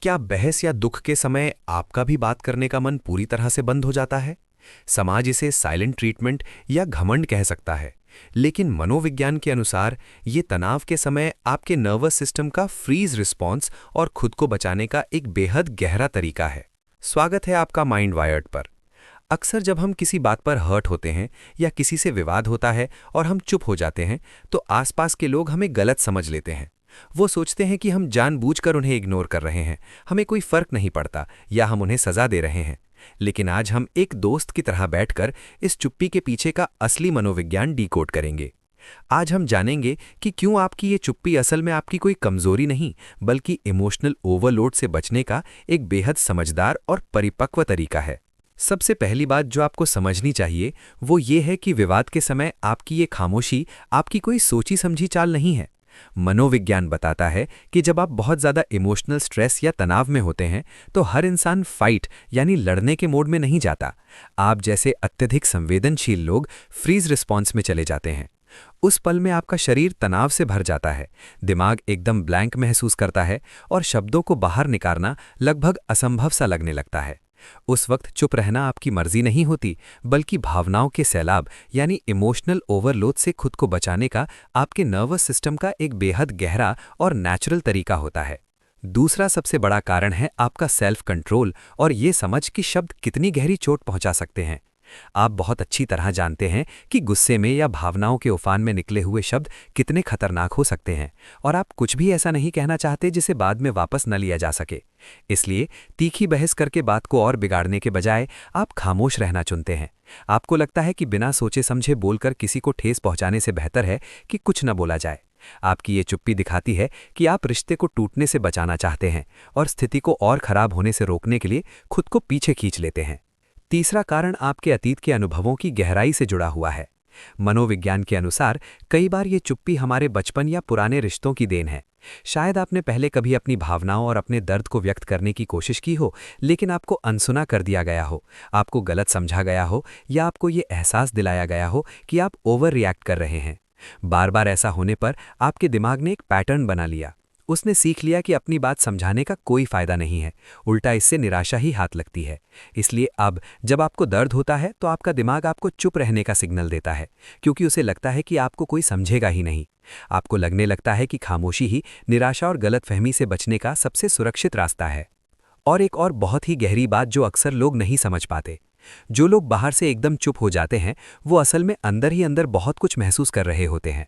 क्या बहस या दुख के समय आपका भी बात करने का मन पूरी तरह से बंद हो जाता है? समाज इसे साइलेंट ट्रीटमेंट या घमंड कह सकता है, लेकिन मनोविज्ञान के अनुसार ये तनाव के समय आपके नर्वस सिस्टम का फ्रीज रिस्पॉन्स और खुद को बचाने का एक बेहद गहरा तरीका है। स्वागत है आपका माइंड वायर्ड पर। अक्सर जब हम किसी बात पर हर्ट होते हैं या किसी से विवाद होता है और हम चुप हो जाते हैं, तो आसपास के लोग हमें गलत समझ लेते हैं। वो सोचते हैं कि हम जानबूझकर उन्हें इग्नोर कर रहे हैं, हमें कोई फर्क नहीं पड़ता या हम उन्हें सजा दे रहे हैं। लेकिन आज हम एक दोस्त की तरह बैठकर इस चुप्पी के पीछे का असली मनोविज्ञान डिकोड करेंगे। आज हम जानेंगे कि क्यों आपकी ये चुप्पी असल में आपकी कोई कमजोरी नहीं, बल्कि इमोशनल ओवरलोड से बचने का एक बेहद समझदार और परिपक्व तरीका है। सबसे पहली बात जो आपको समझनी चाहिए वो ये है कि विवाद के समय आपकी ये खामोशी आपकी कोई सोची समझी चाल नहीं है। मनोविज्ञान बताता है कि जब आप बहुत ज़्यादा इमोशनल स्ट्रेस या तनाव में होते हैं तो हर इंसान फाइट यानी लड़ने के मोड में नहीं जाता। आप जैसे अत्यधिक संवेदनशील लोग फ्रीज रिस्पॉन्स में चले जाते हैं। उस पल में आपका शरीर तनाव से भर जाता है, दिमाग एकदम ब्लैंक महसूस करता है और शब्दों को बाहर निकालना लगभग असंभव सा लगने लगता है। उस वक्त चुप रहना आपकी मर्जी नहीं होती, बल्कि भावनाओं के सैलाब यानी इमोशनल ओवरलोड से खुद को बचाने का आपके नर्वस सिस्टम का एक बेहद गहरा और नेचुरल तरीका होता है। दूसरा सबसे बड़ा कारण है आपका सेल्फ कंट्रोल और ये समझ कि शब्द कितनी गहरी चोट पहुंचा सकते हैं। आप बहुत अच्छी तरह जानते हैं कि गुस्से में या भावनाओं के उफान में निकले हुए शब्द कितने खतरनाक हो सकते हैं, और आप कुछ भी ऐसा नहीं कहना चाहते जिसे बाद में वापस न लिया जा सके। इसलिए तीखी बहस करके बात को और बिगाड़ने के बजाय आप खामोश रहना चुनते हैं। आपको लगता है कि बिना सोचे समझे बोलकर किसी को ठेस पहुंचाने से बेहतर है कि कुछ न बोला जाए। आपकी ये चुप्पी दिखाती है कि आप रिश्ते को टूटने से बचाना चाहते हैं और स्थिति को और खराब होने से रोकने के लिए खुद को पीछे खींच लेते हैं। तीसरा कारण आपके अतीत के अनुभवों की गहराई से जुड़ा हुआ है। मनोविज्ञान के अनुसार कई बार ये चुप्पी हमारे बचपन या पुराने रिश्तों की देन है। शायद आपने पहले कभी अपनी भावनाओं और अपने दर्द को व्यक्त करने की कोशिश की हो, लेकिन आपको अनसुना कर दिया गया हो, आपको गलत समझा गया हो या आपको ये एहसास दिलाया गया हो कि आप ओवर रिएक्ट कर रहे हैं। बार बार ऐसा होने पर आपके दिमाग ने एक पैटर्न बना लिया। उसने सीख लिया कि अपनी बात समझाने का कोई फायदा नहीं है, उल्टा इससे निराशा ही हाथ लगती है। इसलिए अब जब आपको दर्द होता है तो आपका दिमाग आपको चुप रहने का सिग्नल देता है, क्योंकि उसे लगता है कि आपको कोई समझेगा ही नहीं। आपको लगने लगता है कि खामोशी ही निराशा और गलतफहमी से बचने का सबसे सुरक्षित रास्ता है। और एक और बहुत ही गहरी बात जो अक्सर लोग नहीं समझ पाते, जो लोग बाहर से एकदम चुप हो जाते हैं वो असल में अंदर ही अंदर बहुत कुछ महसूस कर रहे होते हैं।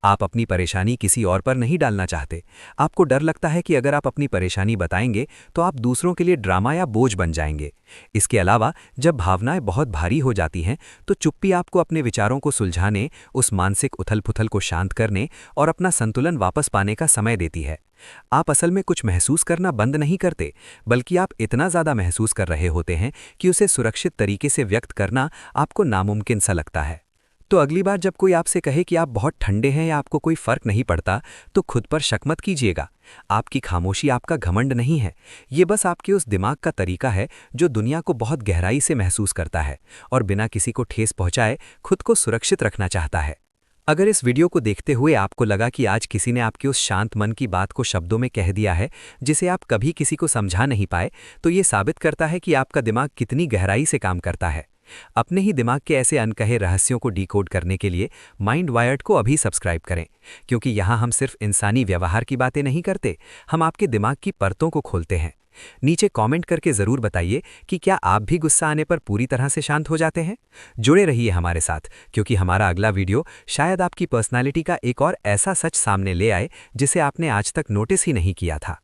आप अपनी परेशानी किसी और पर नहीं डालना चाहते। आपको डर लगता है कि अगर आप अपनी परेशानी बताएंगे तो आप दूसरों के लिए ड्रामा या बोझ बन जाएंगे। इसके अलावा जब भावनाएं बहुत भारी हो जाती हैं तो चुप्पी आपको अपने विचारों को सुलझाने, उस मानसिक उथल-पुथल को शांत करने और अपना संतुलन वापस पाने का समय देती है। आप असल में कुछ महसूस करना बंद नहीं करते, बल्कि आप इतना ज़्यादा महसूस कर रहे होते हैं कि उसे सुरक्षित तरीके से व्यक्त करना आपको नामुमकिन सा लगता है। तो अगली बार जब कोई आपसे कहे कि आप बहुत ठंडे हैं या आपको कोई फर्क नहीं पड़ता, तो खुद पर शक मत कीजिएगा। आपकी खामोशी आपका घमंड नहीं है, ये बस आपके उस दिमाग का तरीका है जो दुनिया को बहुत गहराई से महसूस करता है और बिना किसी को ठेस पहुंचाए खुद को सुरक्षित रखना चाहता है। अगर इस वीडियो को देखते हुए आपको लगा कि आज किसी ने आपके उस शांत मन की बात को शब्दों में कह दिया है जिसे आप कभी किसी को समझा नहीं पाए, तो ये साबित करता है कि आपका दिमाग कितनी गहराई से काम करता है। अपने ही दिमाग के ऐसे अनकहे रहस्यों को डिकोड करने के लिए माइंड वायर्ड को अभी सब्सक्राइब करें, क्योंकि यहाँ हम सिर्फ इंसानी व्यवहार की बातें नहीं करते, हम आपके दिमाग की परतों को खोलते हैं। नीचे कमेंट करके ज़रूर बताइए कि क्या आप भी गुस्सा आने पर पूरी तरह से शांत हो जाते हैं। जुड़े रहिए हमारे साथ, क्योंकि हमारा अगला वीडियो शायद आपकी पर्सनालिटी का एक और ऐसा सच सामने ले आए जिसे आपने आज तक नोटिस ही नहीं किया था।